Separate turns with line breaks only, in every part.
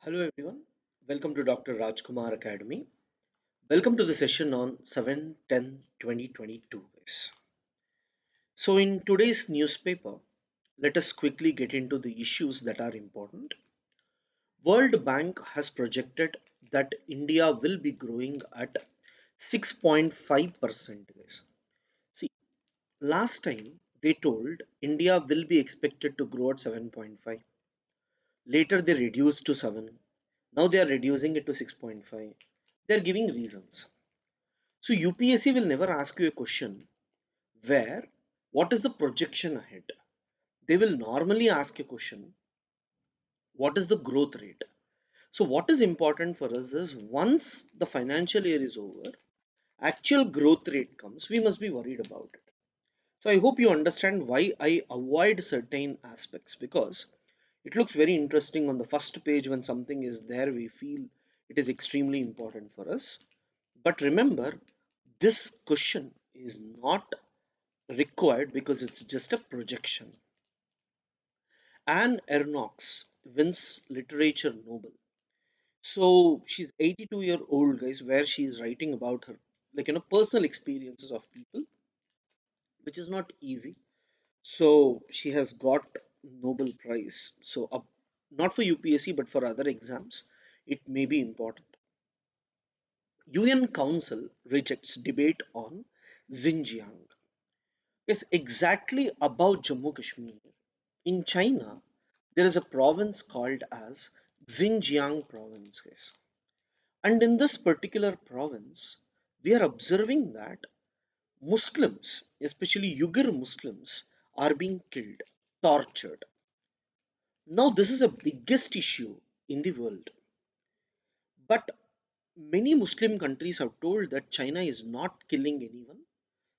Hello everyone, welcome to Dr. Rajkumar Academy. Welcome to the session on 7/10/2022. Guys. So in today's newspaper, let us quickly get into the issues that are important. World Bank has projected that India will be growing at 6.5%. Guys. See, last time they told India will be expected to grow at 7.5. Later they reduced to 7. Now they are reducing it to 6.5. They are giving reasons. So UPSC will never ask you a question where what is the projection ahead. They will normally ask a question, what is the growth rate? So what is important for us is once the financial year is over, actual growth rate comes, we must be worried about it. So I hope you understand why I avoid certain aspects, because it looks very interesting on the first page. When something is there, we feel it is extremely important for us. But remember, this question is not required because it's just a projection. Anne Ernox wins Literature Nobel. So she's 82-year old, guys, where she is writing about her, personal experiences of people, which is not easy. So she has got Nobel Prize. So not for UPSC but for other exams, it may be important. UN Council rejects debate on Xinjiang. Yes, exactly above Jammu Kashmir. In China, there is a province called as Xinjiang province, guys. And in this particular province, we are observing that Muslims, especially Uyghur Muslims, are being killed, tortured. Now, this is a biggest issue in the world. But many Muslim countries have told that China is not killing anyone,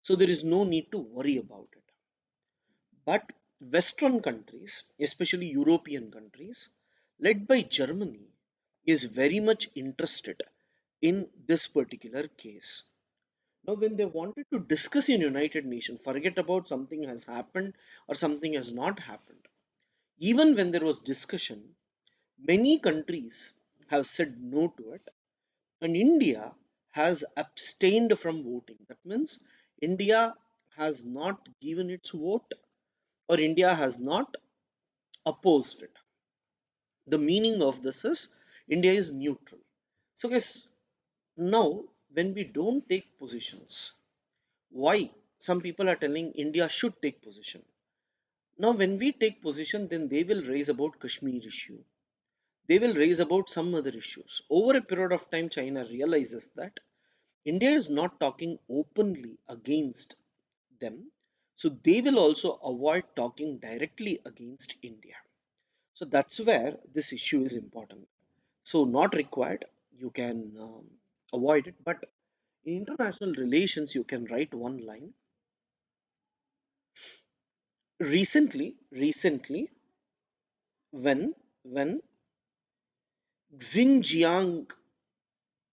so there is no need to worry about it. But Western countries, especially European countries, led by Germany, is very much interested in this particular case. Now, when they wanted to discuss in United Nations, forget about something has happened or something has not happened. Even when there was discussion, many countries have said no to it, and India has abstained from voting. That means India has not given its vote, or India has not opposed it. The meaning of this is India is neutral. So, guys, now when we don't take positions, why some people are telling India should take position? Now, when we take position, then they will raise about Kashmir issue. They will raise about some other issues. Over a period of time, China realizes that India is not talking openly against them, so they will also avoid talking directly against India. So that's where this issue is important. So not required, you can avoid it, but in international relations, you can write one line. Recently, when Xinjiang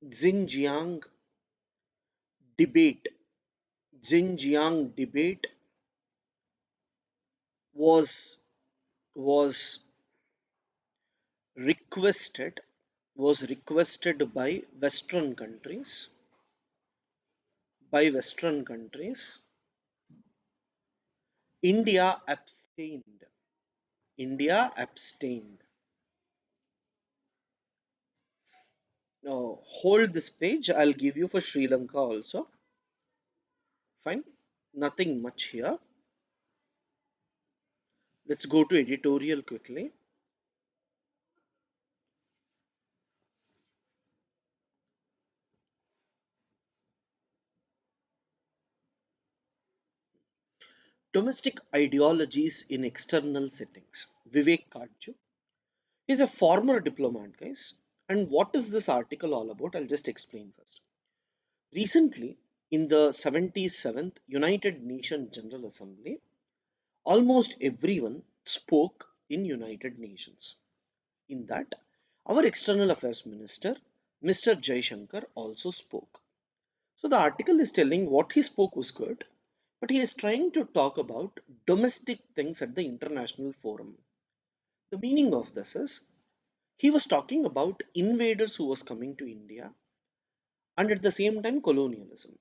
Xinjiang debate Xinjiang debate was was requested by Western countries. India abstained. India abstained. Now hold this page, I'll give you for Sri Lanka also. Fine, nothing much here. Let's go to editorial quickly. Domestic ideologies in external settings. Vivek Kajju is a former diplomat, guys. And what is this article all about? I'll just explain first. Recently, in the 77th United Nations General Assembly, almost everyone spoke in United Nations. In that, our External Affairs Minister, Mr. Jaishankar, also spoke. So the article is telling what he spoke was good, but he is trying to talk about domestic things at the international forum. The meaning of this is He was talking about invaders who was coming to India, and at the same time colonialism.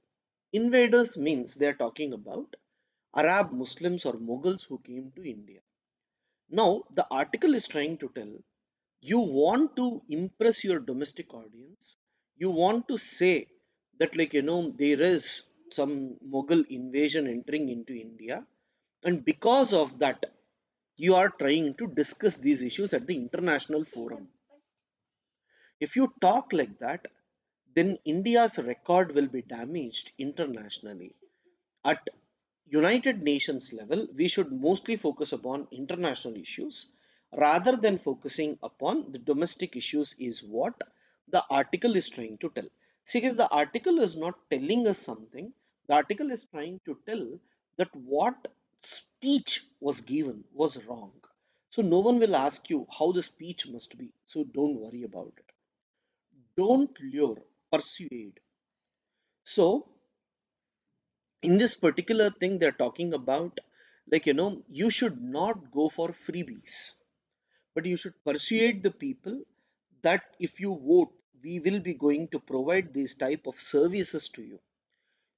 Invaders means they are talking about Arab Muslims or Mughals who came to India. Now, the article is trying to tell you want to impress your domestic audience. You want to say that, there is some Mughal invasion entering into India, and because of that, you are trying to discuss these issues at the international forum. If you talk like that, then India's record will be damaged internationally. At United Nations level, we should mostly focus upon international issues rather than focusing upon the domestic issues, is what the article is trying to tell. See, guys, the article is not telling us something. The article is trying to tell that what speech was given was wrong. So no one will ask you how the speech must be. So don't worry about it. Don't lure, persuade. So in this particular thing they're talking about, you should not go for freebies, but you should persuade the people that if you vote, we will be going to provide these type of services to you.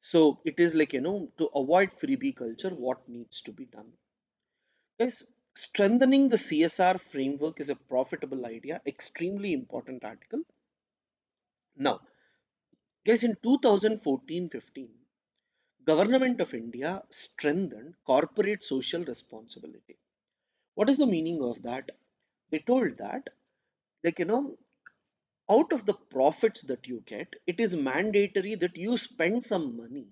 So it is to avoid freebie culture, what needs to be done, guys. Strengthening the CSR framework is a profitable idea, extremely important article. Now, guys, in 2014-15, Government of India strengthened corporate social responsibility. What is the meaning of that? They told that, like, out of the profits that you get, it is mandatory that you spend some money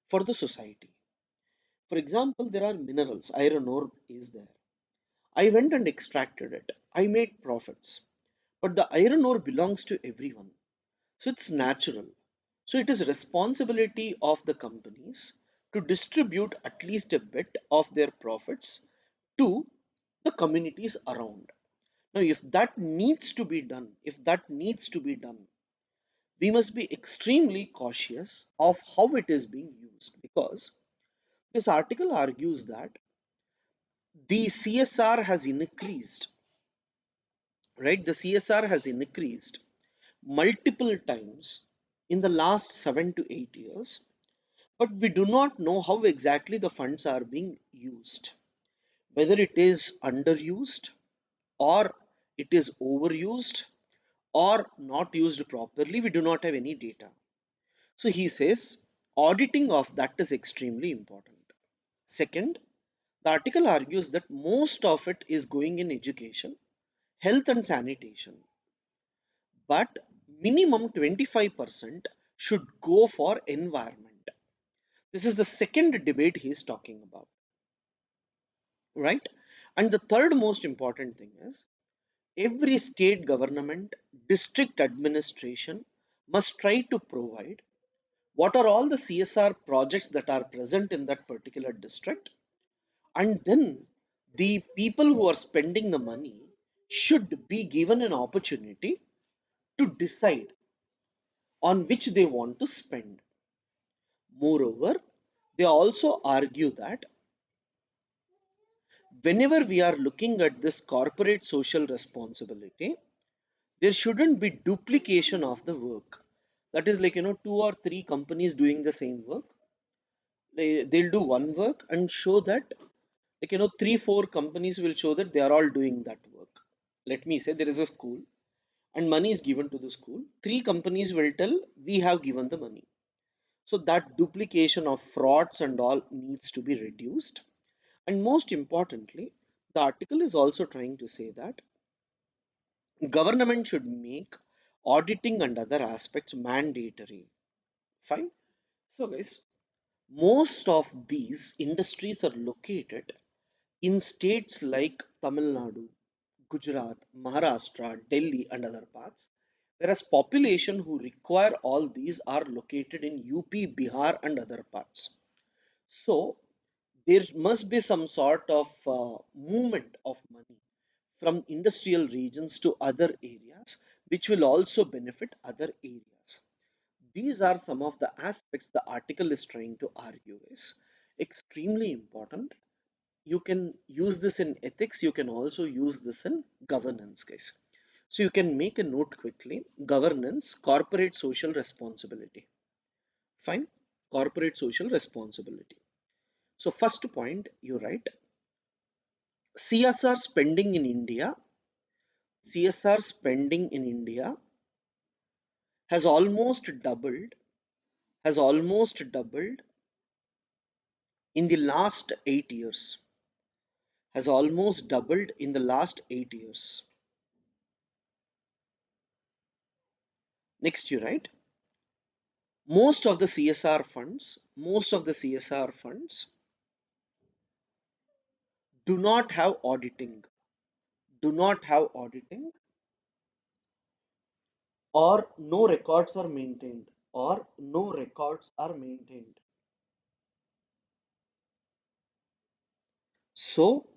for the society. For example, there are minerals, iron ore is there. I went and extracted it. I made profits. But the iron ore belongs to everyone. So it's natural. So it is responsibility of the companies to distribute at least a bit of their profits to the communities around. Now, if that needs to be done, we must be extremely cautious of how it is being used, because this article argues that the CSR has increased, right? The CSR has increased multiple times in the last 7 to 8 years, but we do not know how exactly the funds are being used, whether it is underused or it is overused or not used properly. We do not have any data. So he says auditing of that is extremely important. Second, the article argues that most of it is going in education, health, and sanitation, but minimum 25% should go for environment. This is the second debate he is talking about, right? And the third most important thing is every state government, district administration must try to provide what are all the CSR projects that are present in that particular district, and then the people who are spending the money should be given an opportunity to decide on which they want to spend. Moreover, they also argue that whenever we are looking at this corporate social responsibility, there shouldn't be duplication of the work. That is two or three companies doing the same work. They'll do one work and show that, three, four companies will show that they are all doing that work. Let me say there is a school and money is given to the school. Three companies will tell we have given the money. So that duplication of frauds and all needs to be reduced. And most importantly, the article is also trying to say that government should make auditing and other aspects mandatory. Fine. So, guys, most of these industries are located in states like Tamil Nadu, Gujarat, Maharashtra, Delhi, and other parts, whereas population who require all these are located in UP, Bihar, and other parts. So there must be some sort of movement of money from industrial regions to other areas, which will also benefit other areas. These are some of the aspects the article is trying to argue is extremely important. You can use this in ethics, you can also use this in governance, guys. So you can make a note quickly. Governance, corporate social responsibility. Fine. Corporate social responsibility. So first point, you write CSR spending in India. CSR spending in India has almost doubled, has almost doubled in the last 8 years. Has almost doubled in the last 8 years. Next, you write most of the CSR funds do not have auditing, do not have auditing, or no records are maintained, or no records are maintained. So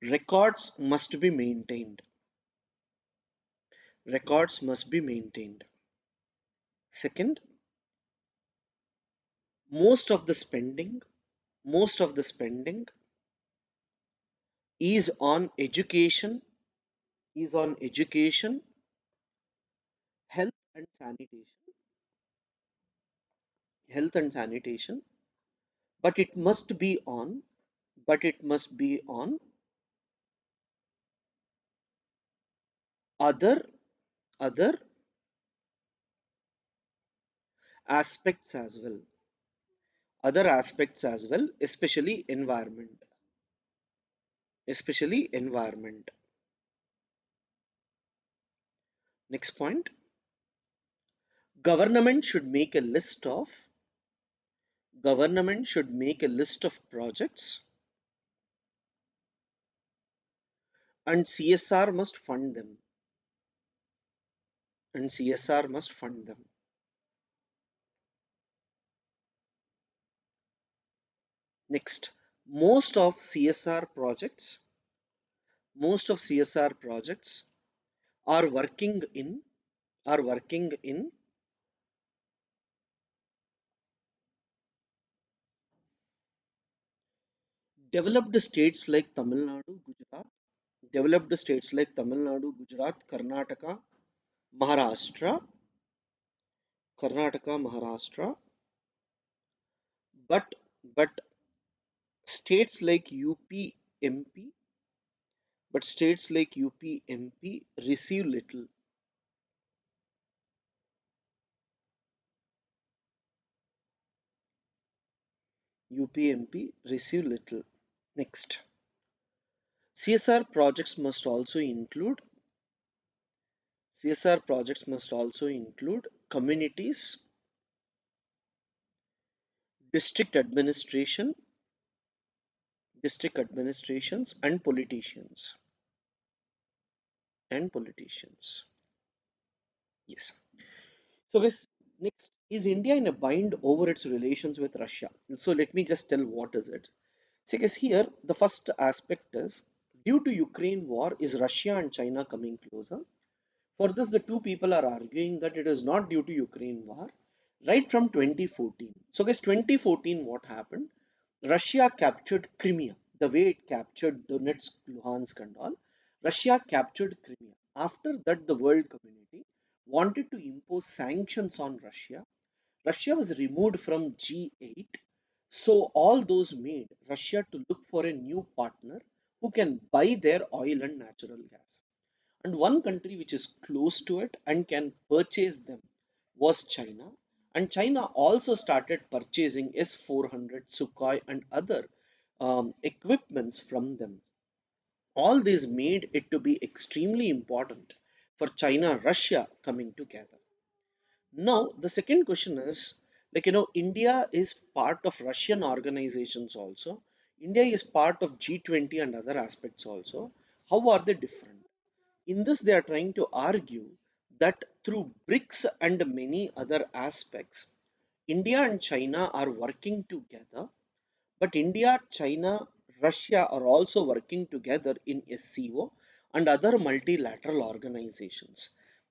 records must be maintained. Records must be maintained. Second, most of the spending, most of the spending is on education, is on education, health and sanitation, health and sanitation, but it must be on, but it must be on other other aspects as well, other aspects as well, especially environment, especially environment. Next point, government should make a list of, government should make a list of projects and CSR must fund them, and CSR must fund them. Next, most of CSR projects, most of CSR projects are working in, are working in developed states like Tamil Nadu, Gujarat, developed states like Tamil Nadu, Gujarat, Karnataka, Maharashtra, Karnataka, Maharashtra, but states like UP, MP, but states like UP, MP receive little. UP, MP receive little. Next, CSR projects must also include, CSR projects must also include communities, district administration, district administrations, and politicians. Yes. So guys, next, is India in a bind over its relations with Russia? So let me just tell what is it. See guys, here the first aspect is due to Ukraine war is Russia and China coming closer. For this, the two people are arguing that it is not due to Ukraine war, right from 2014. So guys, 2014, what happened? Russia captured Crimea, the way it captured Donetsk, Luhansk, and all. Russia captured Crimea. After that, the world community wanted to impose sanctions on Russia. Russia was removed from G8. So, all those made Russia to look for a new partner who can buy their oil and natural gas. And one country which is close to it and can purchase them was China. And China also started purchasing S-400, Sukhoi, and other equipments from them. All this made it to be extremely important for China Russia coming together. Now, the second question is India is part of Russian organizations also. India is part of G20 and other aspects also. How are they different? In this, they are trying to argue that through BRICS and many other aspects, India and China are working together, but India, China, Russia are also working together in SCO and other multilateral organizations.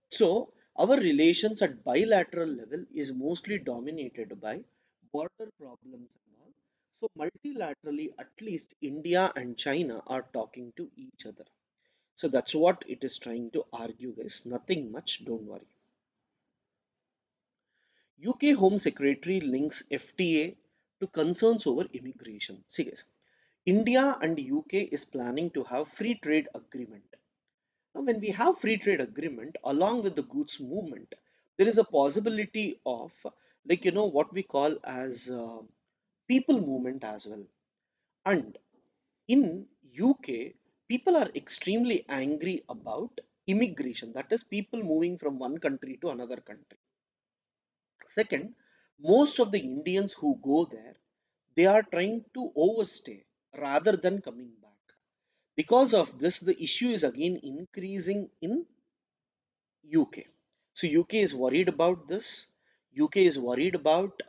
So, our relations at bilateral level is mostly dominated by border problems and all. So, multilaterally, at least India and China are talking to each other. So that's what it is trying to argue, guys. Nothing much, don't worry. UK Home Secretary links FTA to concerns over immigration. See, guys, India and UK is planning to have free trade agreement. Now, when we have free trade agreement along with the goods movement, there is a possibility of, what we call as people movement as well. And in UK, people are extremely angry about immigration. That is, people moving from one country to another country. Second, most of the Indians who go there, they are trying to overstay rather than coming back. Because of this, the issue is again increasing in UK. So UK is worried about this. UK is worried about,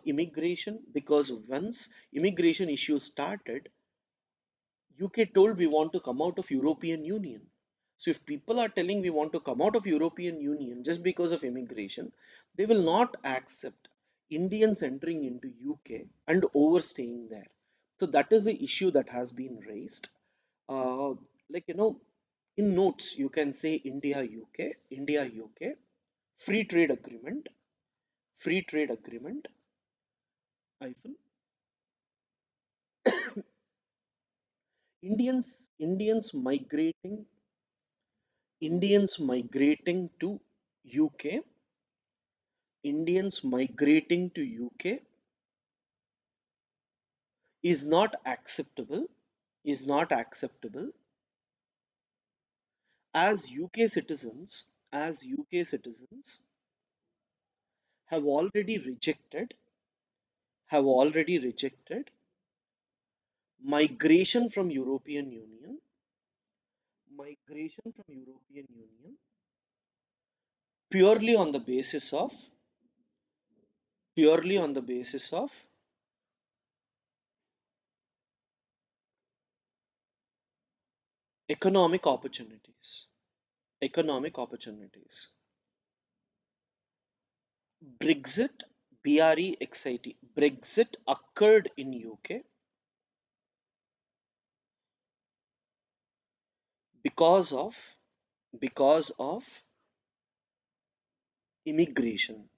immigration, because once immigration issues started, UK told we want to come out of European Union. So if people are telling we want to come out of European Union just because of immigration, they will not accept Indians entering into UK and overstaying there. So that is the issue that has been raised. Uh, like you know, in notes you can say India UK, free trade agreement, free trade agreement, hyphen, Indians migrating to UK, Indians migrating to UK is not acceptable, is not acceptable as UK citizens, as UK citizens have already rejected, have already rejected migration from European Union, migration from European Union purely on the basis of, purely on the basis of economic opportunities, economic opportunities. Brexit, Brexit, Brexit occurred in UK because of, because of immigration.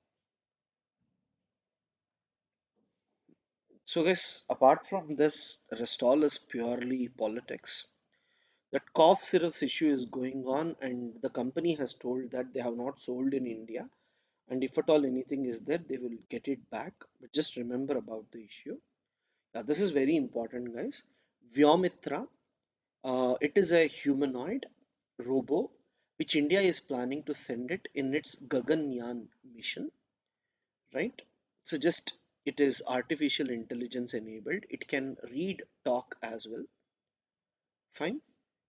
So guys, apart from this, rest all is purely politics. That cough syrups issue is going on, and the company has told that they have not sold in India, and if at all anything is there, they will get it back. But just remember about the issue. Now, this is very important, guys. Vyomitra, it is a humanoid robo which India is planning to send it in its Gaganyaan mission, right? So just it is artificial intelligence enabled. It can read, talk as well. Fine.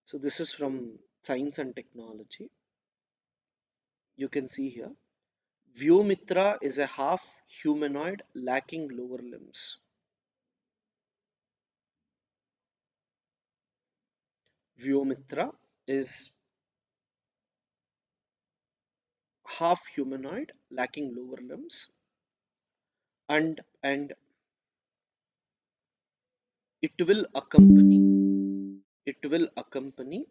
So this is from Science and Technology. You can see here. Vyomitra is a half humanoid lacking lower limbs. Vyomitra is half humanoid lacking lower limbs, and it will accompany, it will accompany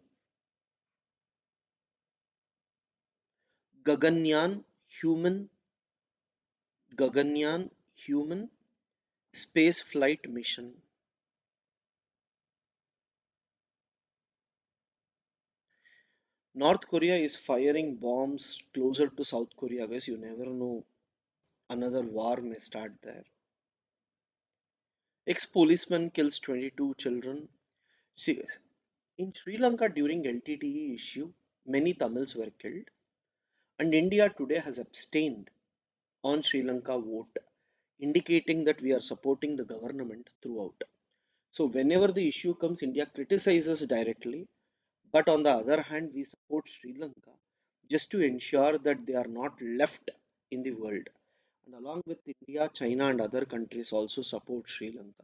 Gaganyaan human, Gaganyaan human space flight mission. North Korea is firing bombs closer to South Korea, guys. You never know, another war may start there. Ex policeman kills 22 children. See, guys, in Sri Lanka during LTTE issue, many Tamils were killed, and India today has abstained on Sri Lanka vote, indicating that we are supporting the government throughout. So, whenever the issue comes, India criticizes directly, but on the other hand, we support Sri Lanka just to ensure that they are not left in the world. And along with India, China, and other countries also support Sri Lanka.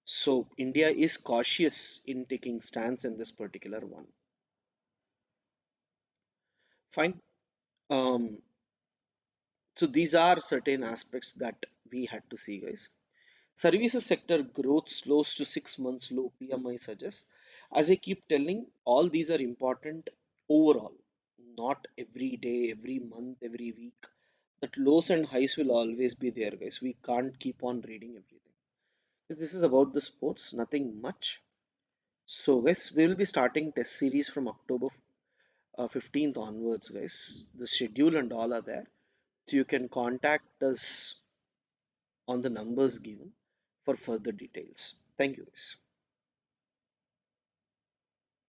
So, India is cautious in taking stance in this particular one. Fine. Um, so, these are certain aspects that we had to see, guys. Services sector growth slows to 6 months low, PMI suggests. As I keep telling, all these are important overall, not every day, every month, every week. That lows and highs will always be there, guys. We can't keep on reading everything. Because this is about the sports, nothing much. So, guys, we will be starting test series from October 15th onwards, guys. The schedule and all are there. So, you can contact us on the numbers given for further details. Thank you, guys.